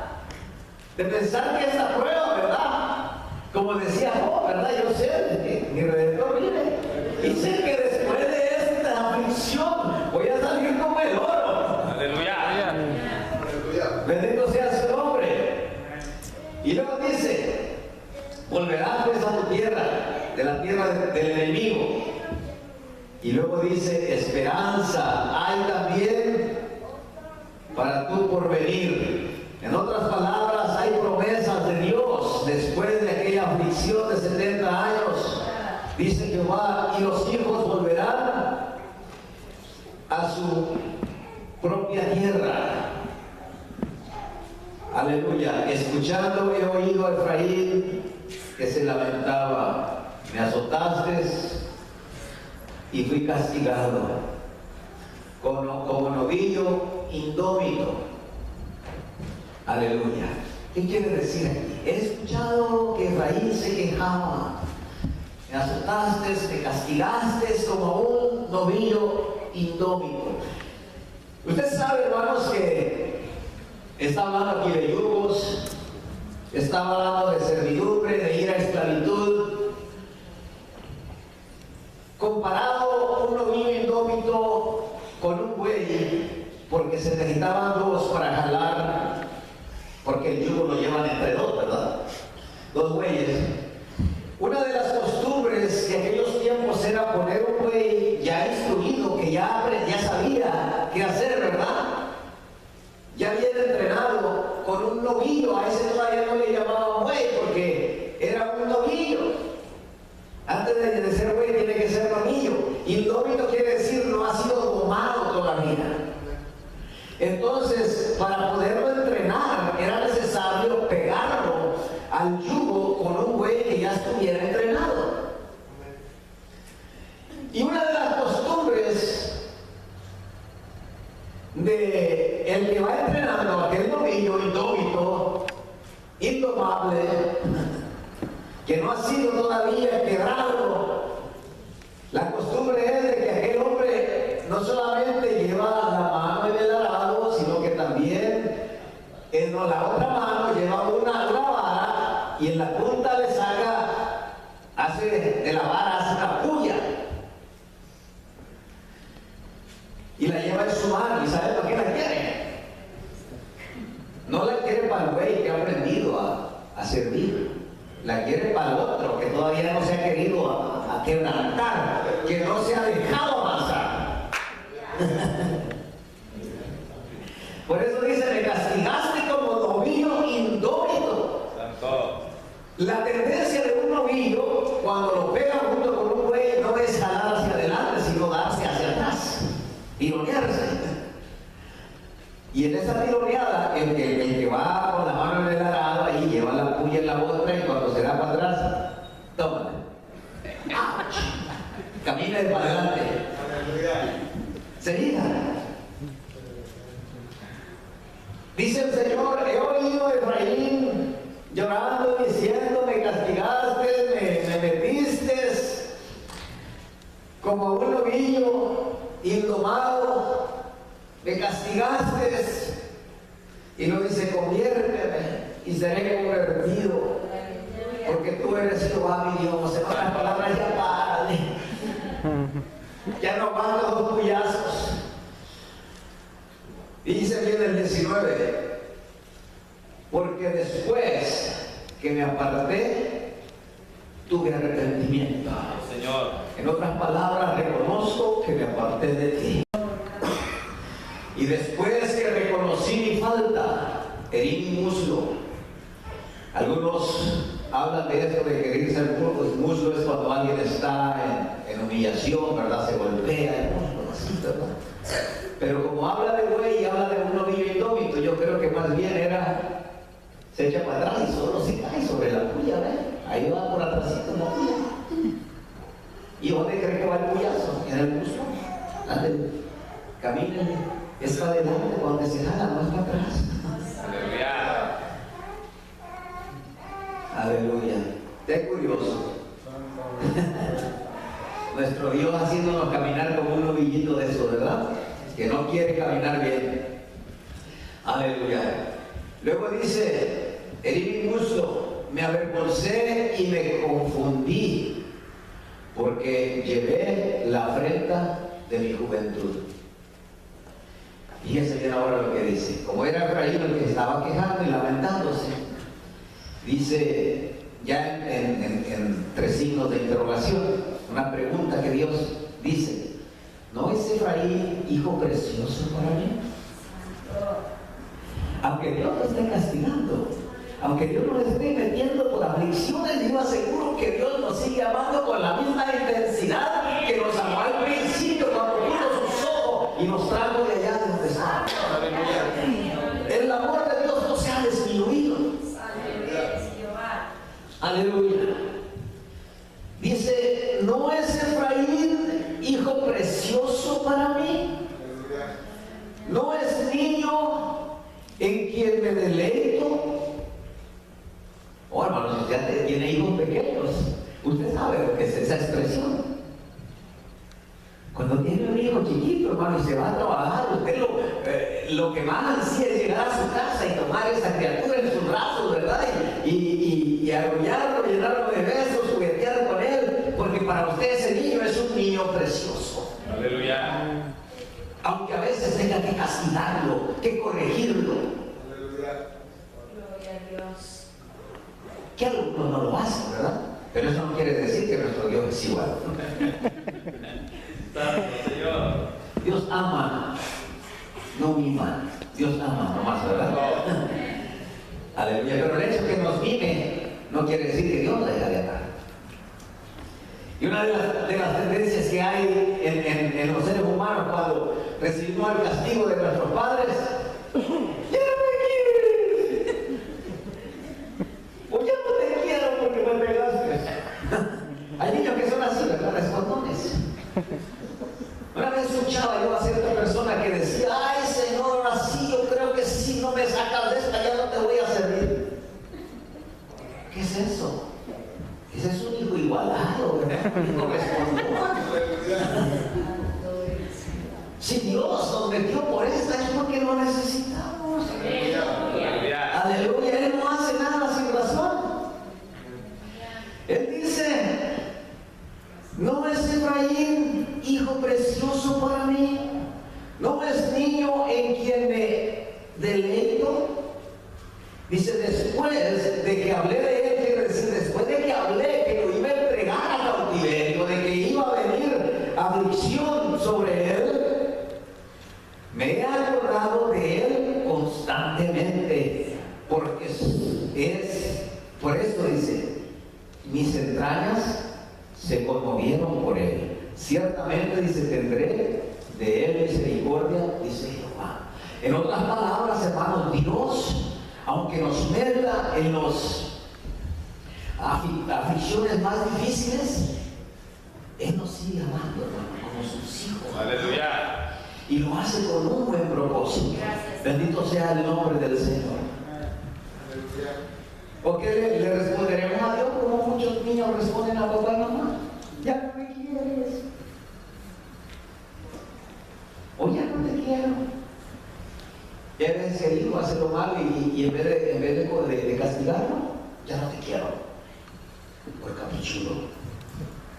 De pensar que esta prueba, ¿verdad? Como decía Job, ¿verdad? Yo sé que mi Redentor vive. Y sé que después de esta aflicción voy a salir como el oro. Aleluya. Bendito sea su nombre. Y luego dice, volverás pues a tu tierra, de la tierra del enemigo. Y luego dice, esperanza hay también para tu porvenir. En otras palabras, hay promesas de Dios después de aquella aflicción de 70 años. Dice Jehová, y los hijos volverán a su propia tierra. Aleluya. Escuchando he oído a Efraín que se lamentaba. Me azotaste y fui castigado como novillo indómito. Aleluya. ¿Qué quiere decir aquí? He escuchado que Efraín se quejaba. Me azotaste, me castigaste como un novillo indómito. Usted sabe, hermanos, que está hablando aquí de yugos, está hablando de servidumbre, de ir a esclavitud. Comparado un novillo indómito con un buey, porque se necesitaban dos para jalar, porque el yugo lo llevan entre dos, ¿verdad? Dos bueyes. Una de las costumbres de aquellos tiempos era poner un buey ya instruido, que ya sabía qué hacer, ¿verdad? Ya bien entrenado, con un novillo. A ese todavía no le llamaban buey porque era un novillo. Antes de ser buey tiene que ser novillo. Indómito quiere decir no ha sido domado todavía. Entonces, para poderlo entrenar era necesario pegarlo al yugo con un buey que ya estuviera entrenado. Y una de las costumbres de el que va entrenando a aquel novillo indómito, indomable, que no ha sido todavía quebrado, la costumbre es de que aquel hombre no solamente lleva la mano en el arado, sino que también en la otra mano lleva una vara y en la punta le saca, de la vara hace una puya y la lleva en su mano. ¿Y sabe para qué la quiere? No la quiere para el buey que ha aprendido a servir, la quiere para el otro que todavía no se ha querido a quebrantar, que no se ha dejado avanzar. Por eso dice, me castigaste como novillo indómito. Santo. La tendencia de un novillo, cuando lo pega junto con un buey, no es jalar hacia adelante, sino darse hacia atrás, tironearse. Y en esa tironeada, el que va con la mano en el arado, ahí lleva la puya en la otra, y cuando se da para atrás, tómale. Camina de para adelante. Seguida. Dice el Señor, he oído a Efraín llorando, diciendo, me castigaste, me metiste como un novillo indomado, me castigaste. Y lo dice, conviérteme y seré convertido, porque tú eres Jehová mi Dios. En otras palabras, ya párale. Ya no aguanto dos puyazos. Y dice bien el 19, porque después que me aparté, tuve arrepentimiento. Señor. En otras palabras, reconozco que me aparté de ti. Y después que reconocí mi falta, herí mi muslo. Algunos hablan de esto de que dice el muslo es cuando alguien está en humillación, ¿verdad? Se golpea el muslo, así, ¿verdad? Pero como habla de buey y habla de un novillo indómito, yo creo que más bien era, se echa para atrás y solo se cae sobre la puya, ¿ves? Ahí va por atrásito la puya. ¿Y dónde cree que va el puyazo? En el muslo. Ándale, camínale, es para adelante, cuando se jala, no es para atrás. Aleluya. Aleluya. Qué curioso. Nuestro Dios haciéndonos caminar como un novillito de eso, ¿verdad? Que no quiere caminar bien. Aleluya. Luego dice, herí mi muslo, me avergoncé y me confundí, porque llevé la afrenta de mi juventud. Fíjense bien ahora lo que dice. Como era Efraín el que estaba quejando y lamentándose, dice ya en 3 signos de interrogación, una pregunta que Dios dice: ¿no es Efraín hijo precioso para mí? Aunque Dios lo esté castigando, aunque Dios lo esté metiendo por aflicciones, yo aseguro que Dios nos sigue amando con la misma intensidad que nos amó al principio cuando puso sus ojos y nos trajo de allá de donde estábamos. El amor de Dios no se ha disminuido. Aleluya. Dice, ¿no es Efraín hijo precioso para mí? ¿No es niño en quien me deleito? Oh, hermanos, ya tiene hijos pequeños. Usted sabe lo que es esa expresión. Cuando tiene un hijo chiquito, hermano, y se va a trabajar, usted lo que más ansía es llegar a su casa y tomar esa criatura en sus brazos, ¿verdad? Y arrullarlo, llenarlo de besos, juguetear con él, porque para usted ese niño es un niño precioso. Aleluya. Aunque a veces tenga que castigarlo, que corregirlo. Aleluya. Gloria a Dios. Que algunos no lo hacen, ¿verdad? Pero eso no quiere decir que nuestro Dios es igual. Señor. Dios ama, no mima. Dios ama nomás, ¿verdad? Aleluya. Pero el hecho que nos mime no quiere decir que Dios la deja de amar. Y una de las tendencias que hay en los seres humanos cuando recibimos el castigo de nuestros padres: ¡ya no me quieres! O ¡ya no te quiero porque me pegaste! Hay niños que son así, ¿verdad? Respondones. Una vez escuchaba yo a cierta persona que decía: ¡ay, Señor, ahora sí, yo creo que si no me sacas de esta ya no te voy a servir! ¿Qué es eso? Ese es un hijo igualado, ¿verdad? Un hijo respondón. Si Dios nos metió por esta es porque lo necesitamos. Aleluya. Aleluya. Él no hace nada sin razón. Él dice: ¿no es Efraín hijo precioso para mí? ¿No es niño en quien me deleito? Dice, después de que hablé de él, quiere decir, después de que hablé que lo iba a entregar a cautiverio, de que iba a venir aflicción sobre él, me he acordado de él constantemente, porque por eso dice, mis entrañas se conmovieron por él. Ciertamente, dice, tendré de él misericordia, dice Jehová. En otras palabras, hermanos, Dios, aunque nos meta en las aflicciones más difíciles, Él nos sigue amando, hermano, como sus hijos. Aleluya. Y lo hace con un buen propósito. Gracias. Bendito sea el nombre del Señor. ¿O qué le responderemos a Dios como muchos niños responden a papá y mamá? Ya no me quieres. O ya no te quiero. Y a veces el hijo hace lo malo y en vez de castigarlo, ya no te quiero por caprichudo,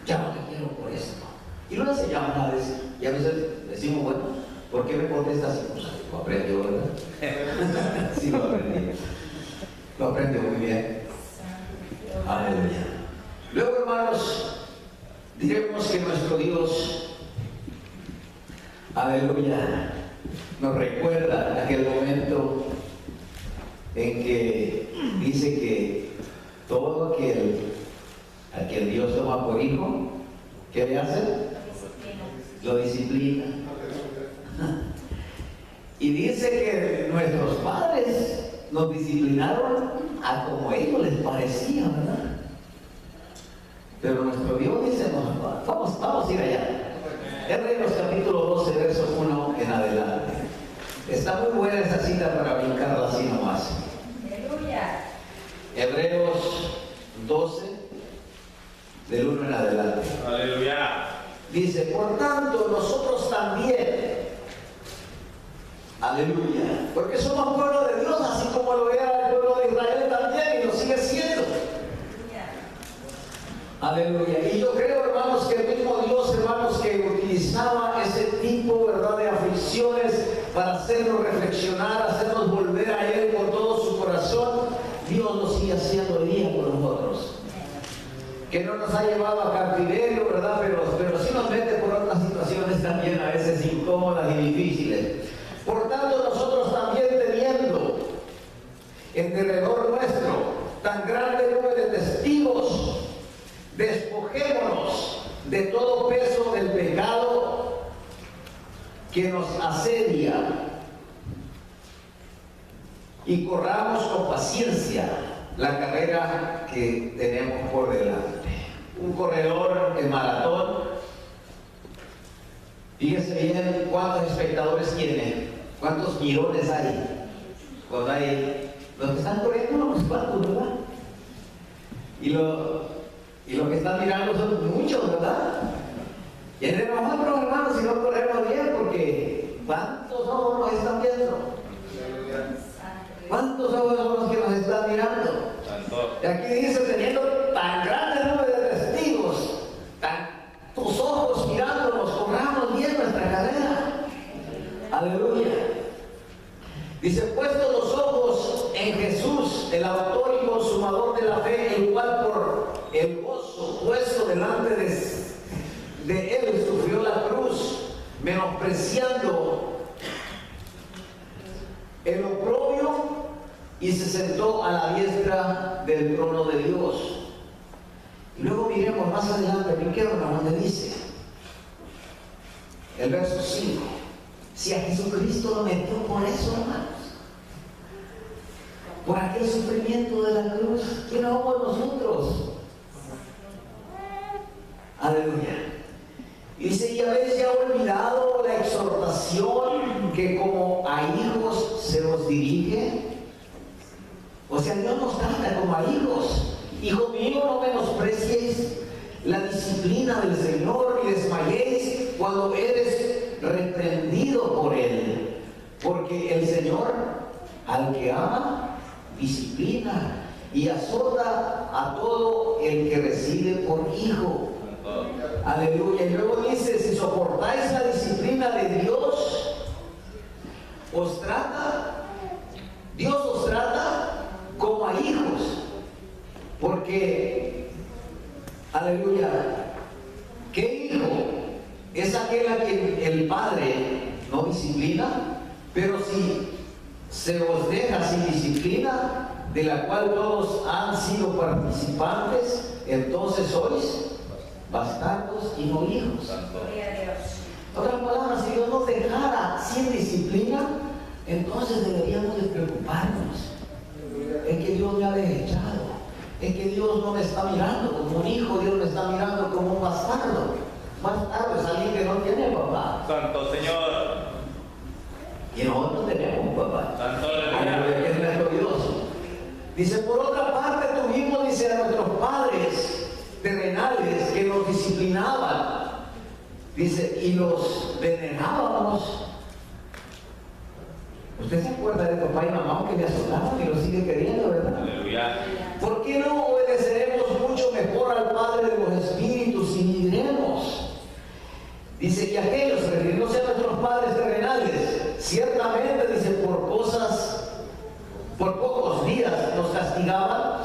ya no te quiero por esto. Y no le enseñamos a decir. Y a veces decimos, bueno, ¿por qué me contestas así? Pues lo aprendió, ¿verdad? Sí, lo aprendí. Lo aprendió muy bien. Aleluya. Luego, hermanos, diremos que nuestro Dios, aleluya, nos recuerda aquel momento en que dice que todo aquel a quien Dios toma por hijo, ¿qué le hace? Lo disciplina. Y dice que nuestros padres nos disciplinaron a como a ellos les parecía, ¿verdad? Pero nuestro Dios dice, no, vamos a ir allá. Hebreos capítulo 12, verso 1 en adelante. Está muy buena esa cita para brincarla así nomás. Aleluya. Hebreos 12, del 1 en adelante. Aleluya. Dice, por tanto, nosotros también, aleluya, porque somos pueblo de Dios, así como lo era el pueblo de Israel también, y lo sigue siendo. Aleluya. Y yo creo, hermanos, que el mismo Dios, hermanos, que utilizaba ese tipo, ¿verdad?, de aflicciones para hacernos reflexionar, hacernos volver a Él con todo su corazón, Dios lo sigue haciendo hoy día con nosotros. Que no nos ha llevado a cautiverio, ¿verdad? Pero sí nos mete por otras situaciones también a veces incómodas y difíciles. Por tanto, nosotros también teniendo en derredor nuestro tan grande número de testigos, despojémonos de todo peso del pecado que nos asedia y corramos con paciencia la carrera que tenemos por delante. Un corredor en maratón, fíjense bien cuántos espectadores tiene, cuántos mirones hay. Cuando hay los que están corriendo, unos cuantos, ¿verdad? Y los que están mirando son muchos, ¿verdad? Y entre nosotros, hermanos, si no corremos bien, porque ¿cuántos ojos nos están viendo? ¿Cuántos ojos son los que nos están mirando? Y aquí dice, teniendo tan grande número de testigos, tus ojos mirándonos, corramos bien nuestra carrera. Aleluya. Dice, puestos los ojos en Jesús, el autor y consumador de la fe, el cual por el gozo puesto delante de él sufrió la cruz, menospreciando el oprobio, y se sentó a la diestra del trono de Dios. Y luego miremos más adelante, brinquémonos donde dice el verso 5. Si a Jesucristo lo metió por eso, hermanos, por aquel sufrimiento de la cruz, ¿qué no somos nosotros? Aleluya. Y dice, y habéis ya olvidado la exhortación que como a hijos se os dirige. O sea, Dios nos trata como a hijos. Hijo mío, no menosprecies la disciplina del Señor y desmayéis cuando eres reprendido por Él. Porque el Señor, al que ama, disciplina y azota a todo el que recibe por hijo. Aleluya. Y luego dice, si soportáis la disciplina de Dios, Dios os trata como a hijos. Porque, aleluya, ¿qué hijo es aquel a quien el padre no disciplina? Pero si se os deja sin disciplina, de la cual todos han sido participantes, entonces sois bastardos y no hijos. En otras palabras, si Dios nos dejara sin disciplina, entonces deberíamos de preocuparnos. Es que Dios me ha desechado. Es que Dios no me está mirando como un hijo, Dios me está mirando como un bastardo. Bastardo es alguien que no tiene papá. Santo Señor. Y nosotros tenemos papá. Santo Aleluya, que es nuestro Dios. Dice, por otra parte tuvimos, dice, a nuestros padres terrenales que nos disciplinaban. Dice, y los venerábamos. ¿Usted se acuerda de papá y mamá que le azotaban y lo sigue queriendo, verdad? Aleluya. ¿Por qué no obedeceremos mucho mejor al Padre de los Espíritus y viviremos? Dice, y aquellos, refiriéndose a nuestros padres terrenales, ciertamente, dice, por pocos días nos castigaban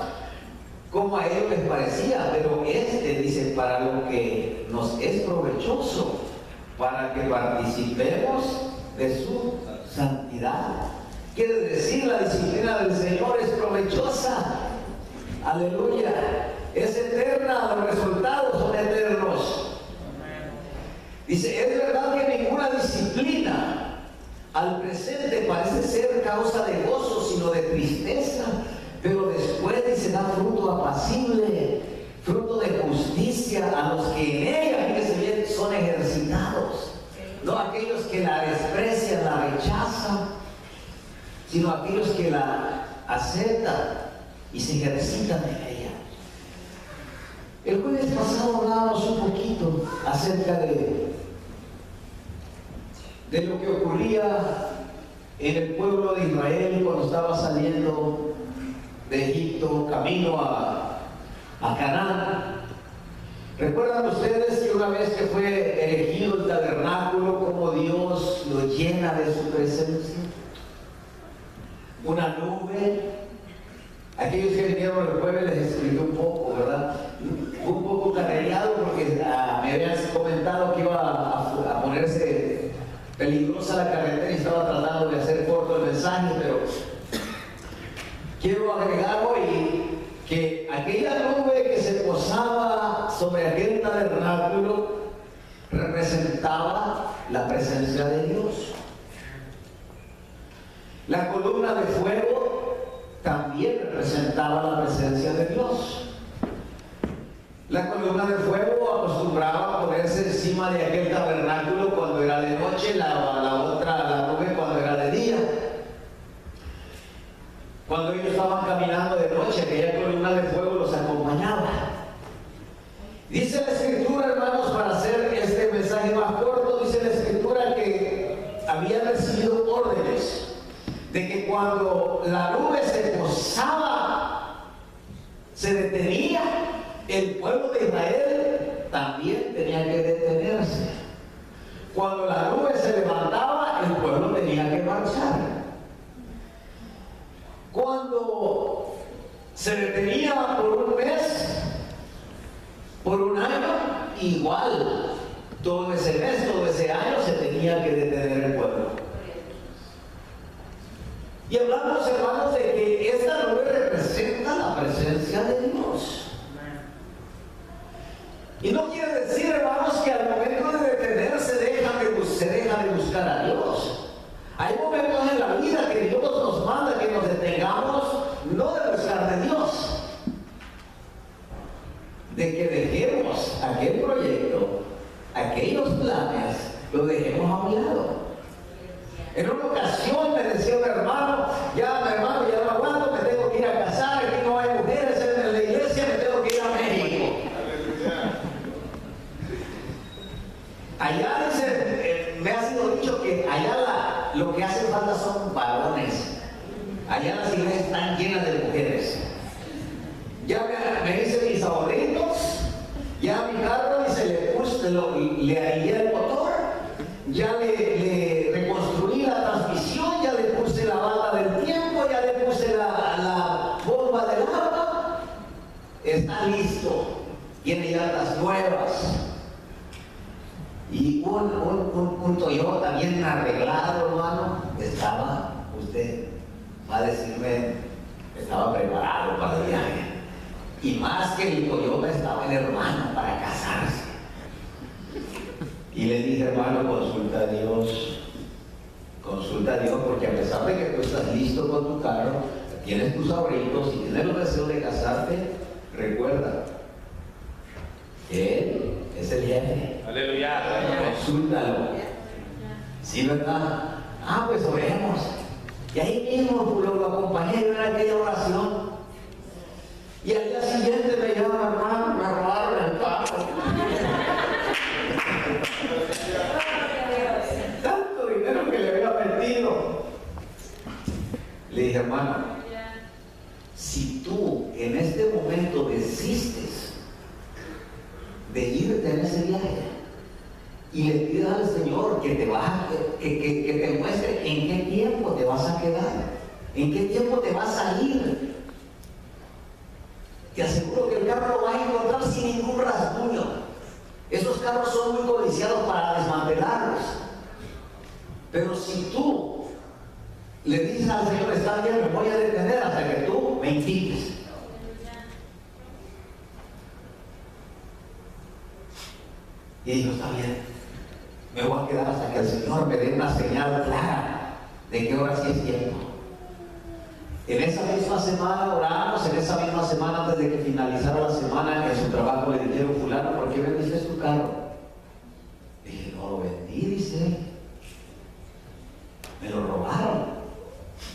como a ellos les parecía, pero dice, para lo que nos es provechoso, para que participemos de su santidad. Quiere decir, la disciplina del Señor es provechosa. Aleluya. Es eterna, los resultados son eternos. Dice, es verdad que ninguna disciplina al presente parece ser causa de gozo, sino de tristeza, pero después dice, da fruto apacible, fruto de justicia a los que en ella, fíjense bien, son ejercitados. No aquellos que la desprecian, la rechazan, sino aquellos que la aceptan y se ejercitan en ella. El jueves pasado hablábamos un poquito acerca de lo que ocurría en el pueblo de Israel cuando estaba saliendo de Egipto camino a Canaán. ¿Recuerdan ustedes que una vez que fue erigido el tabernáculo, como Dios lo llena de su presencia? Una nube. Aquellos que vinieron el jueves les expliqué un poco, ¿verdad? Un poco carreado porque me habían comentado que iba a ponerse peligrosa la carretera y estaba tratando de hacer corto el mensaje, pero quiero agregar hoy que aquella nube que se posaba sobre aquel tabernáculo representaba la presencia de Dios. La columna de fuego también representaba la presencia de Dios. La columna de fuego acostumbraba a ponerse encima de aquel tabernáculo cuando era de noche, la nube cuando era de día. Cuando ellos estaban caminando de noche, aquella columna de fuego los acompañaba. Dice la Escritura, hermanos, para hacer este mensaje más corto, dice la Escritura que habían recibido órdenes de que cuando la nube se posaba, se detenía, el pueblo de Israel también tenía que detenerse. Cuando la nube se levantaba, el pueblo tenía que marchar. Cuando se detenía por un mes, por un año, igual, todo ese mes, todo ese año se tenía que detener el pueblo. Y hablamos, hermanos, de que esta nube representa la presencia de Dios. Y no quiere decir, hermanos, que al momento de detenerse se deja de buscar a Dios. Hay momentos en la vida que Dios nos manda que nos detengamos, no de buscar de Dios, de que dejemos aquel proyecto, aquellos planes, los dejemos a un lado. En una ocasión me decía un hermano, ya no aguanto, me tengo que ir a casar, aquí no hay mujeres en la iglesia, me tengo que ir a México. Allá dice, me ha sido dicho que allá lo que hace falta son varones. Allá las iglesias están llenas de mujeres. Ya me dicen mis abuelitos, ya mi carro dice, le arreglé el motor, ya le reconstruí la transmisión, ya le puse la banda del tiempo, ya le puse la bomba del agua. Está listo, tiene llantas nuevas. Y un Toyota bien arreglado, hermano, usted va a decirme, estaba preparado para el viaje. Y más que el Toyota estaba el hermano para casarse. Y le dije, hermano, consulta a Dios, porque a pesar de que tú estás listo con tu carro, tienes tus ahorritos y tienes los deseos de casarte, recuerda, Él es el jefe. Aleluya. Consúltalo. ¿Sí, verdad? Pues oremos. Y ahí mismo lo acompañé en aquella oración. Y al día siguiente me llama, hermano, me robaron el carro. Tanto dinero que le había metido. Le dije, hermano, si tú en este momento desistes de irte en ese viaje y le pidas al Señor que te muestre en qué tiempo te vas a quedar, en qué tiempo te vas a ir, te aseguro que el carro lo vas a encontrar sin ningún rasguño. Esos carros son muy codiciados para desmantelarlos. Pero si tú le dices al Señor, está bien, me voy a detener hasta que tú me indiques. Y dijo, está bien, me voy a quedar hasta que el Señor me dé una señal clara de que ahora sí es tiempo. En esa misma semana oramos, en esa misma semana antes de que finalizara la semana, en su trabajo le dijeron, fulano, ¿por qué vendiste tu carro? Dije, no lo vendí, dice él. Me lo robaron.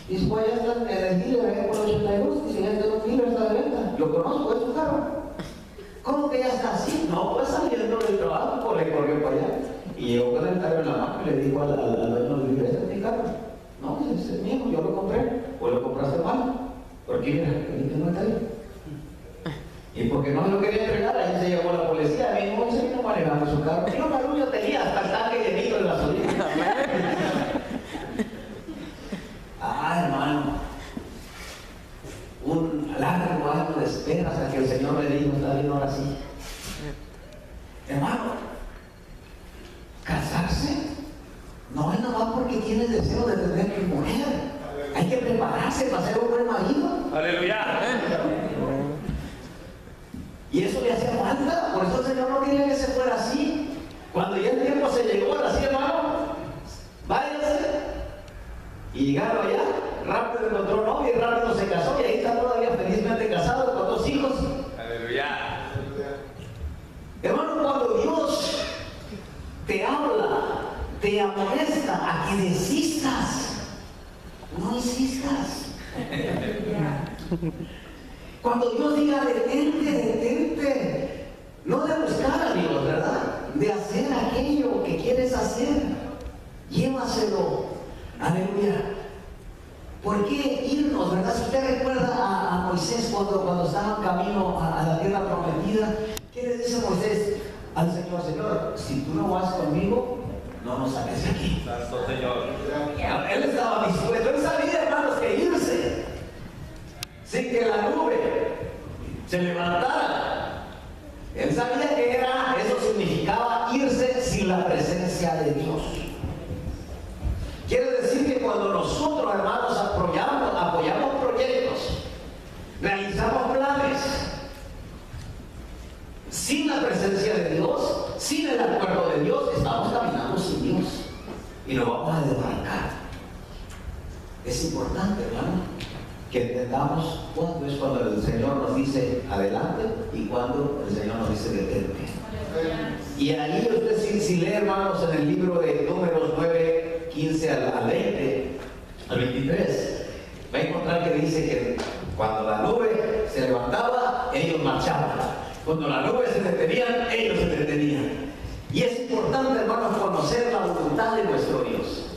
Dice, pues ya está en el dealer, por 82, dice, ya está en el dealer, está de venta. Lo conozco, es tu carro. ¿Cómo que ya está así? No, pues saliendo del trabajo, corrió para allá. Y llegó con el carro en la mano y le dijo al dueño del dealer, ¿este es mi carro? No, ese es mío, yo lo compré. ¿O lo compraste mal? Porque mira, que no está ahí. Y porque no me lo quería entregar, ahí se llegó la policía. A mí no se vino manejando su carro. Yo Maruño tenía hasta el tanque llenito de gasolina. Hermano, un largo año de espera hasta que el Señor le dijo, está bien, ahora sí. Hermano, casarse no es nomás porque tienes deseo de tener tu mujer. Hay que prepararse para ser un buen marido. Aleluya. Y eso le hacía falta, por eso el Señor no quería que se fuera así. Cuando ya el tiempo se llegó, así, hermano, váyase. Y llegaron allá, rápido encontró novia y rápido se casó, y ahí está todavía felizmente casado con 2 hijos. Aleluya. Hermano, cuando Dios te habla, te amonesta a que desistas, no insistas. Cuando Dios diga detente, no de buscar a Dios, ¿verdad? De hacer aquello que quieres hacer, llévaselo. Aleluya. ¿Por qué irnos, verdad? Si usted recuerda a Moisés cuando estaba en camino a la tierra prometida, ¿qué le dice Moisés al Señor? Señor, si tú no vas conmigo, no nos saques de aquí. Santo Señor. Él estaba dispuesto, él sabía, hermanos, que irse sin que la nube se levantara. Él sabía que eso significaba irse sin la presencia de Dios. Quiere decir que cuando nosotros, hermanos, apoyamos proyectos, realizamos planes, sin la presencia de Dios, sin el acuerdo de Dios, estamos caminando sin Dios y nos vamos a desbarrancar. Es importante, hermano, que entendamos cuándo es cuando el Señor nos dice adelante y cuándo el Señor nos dice detente. Y ahí usted si lee, hermanos, en el libro de Números 9, 15 al 20, al 23, va a encontrar que dice que cuando la nube se levantaba, ellos marchaban. Cuando la nube se detenía, ellos se detenían. Y es importante, hermanos, conocer la voluntad de nuestro Dios.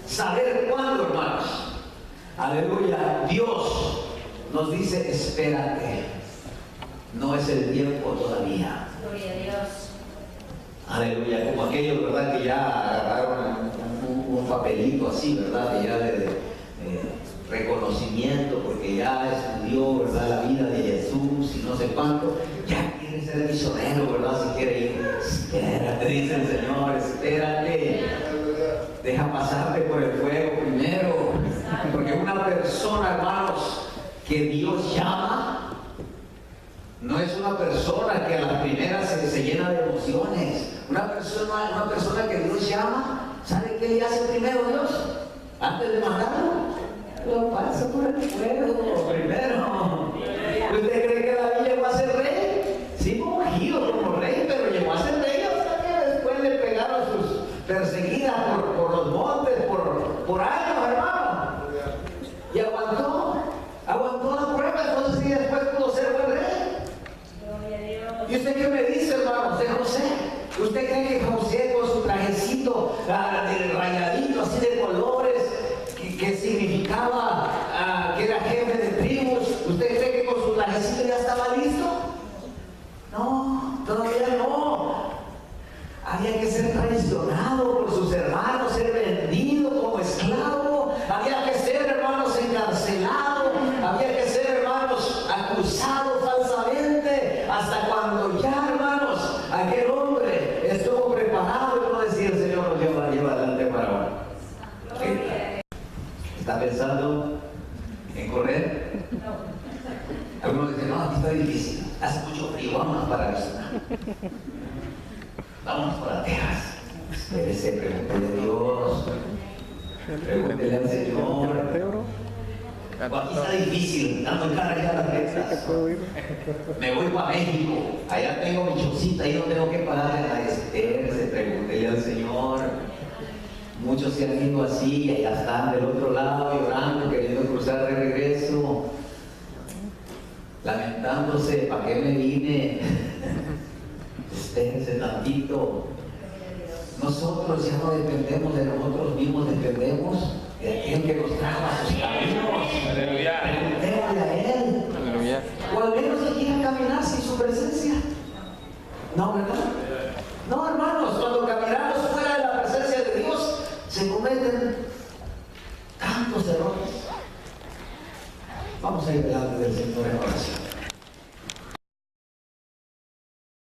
Saber cuándo, hermanos. Aleluya. Dios nos dice, espérate. No es el tiempo todavía. Gloria a Dios. Aleluya, como aquellos, ¿verdad? Que ya agarraron un papelito así, ¿verdad? Que ya de reconocimiento, porque ya estudió, ¿verdad? La vida de Jesús y no sé cuánto. Ya quiere ser misionero, ¿verdad? Si quiere ir. Espérate, dice el Señor, espérate. Deja pasarte por el fuego primero. Porque una persona, hermanos, que Dios llama, no es una persona que a las primeras se llena de emociones. Una persona que Dios llama, ¿sabe qué le hace primero Dios? Antes de mandarlo, lo pasa por el fuego primero. ¿Usted cree que David llegó a ser rey? Sí, como ungido, como rey, pero llegó a ser rey hasta que después le pegaron sus perseguidas por los montes, por años, hermano. Y aguantó la prueba, entonces sí, después pudo ser buen rey. ¿Y usted qué me dice, hermanos, de José? ¿Usted cree que José con su trajecito rayadito, así de colores, que significaba que era jefe de tribus, ¿usted cree que con su trajecito ya estaba listo? No, todavía no. Había que ser traicionado por sus hermanos, ser vendido como esclavo, había que ser, hermanos, encarcelado, había que ser, hermanos, acusado falsamente, hasta cuando ya, hermanos, aquel hombre estuvo preparado y no decía el Señor nos lleva adelante para ahora. ¿Está pensando en correr? Algunos dicen, no, aquí está difícil, hace mucho frío, vamos para visitar. Vámonos para Texas. Espérese, pregúntele a Dios. Pregúntele al Señor. Aquí está difícil, dando cara ya a las rectas. Me voy para México. Allá tengo mi chocita, ahí no tengo que pagarle a Espérese, pregúntele al Señor. Muchos se han ido así y allá están del otro lado llorando, queriendo cruzar de regreso, lamentándose, ¿para qué me vine? Espérense tantito. Nosotros ya no dependemos de nosotros mismos, dependemos de aquel que nos trajo a sus caminos. Aleluya. Preguntémosle a Él. Aleluya. O al menos se quieren caminar sin su presencia. No, ¿verdad? No, hermanos, cuando caminamos fuera de la presencia de Dios, se cometen tantos errores. Vamos a ir delante del Señor en oración.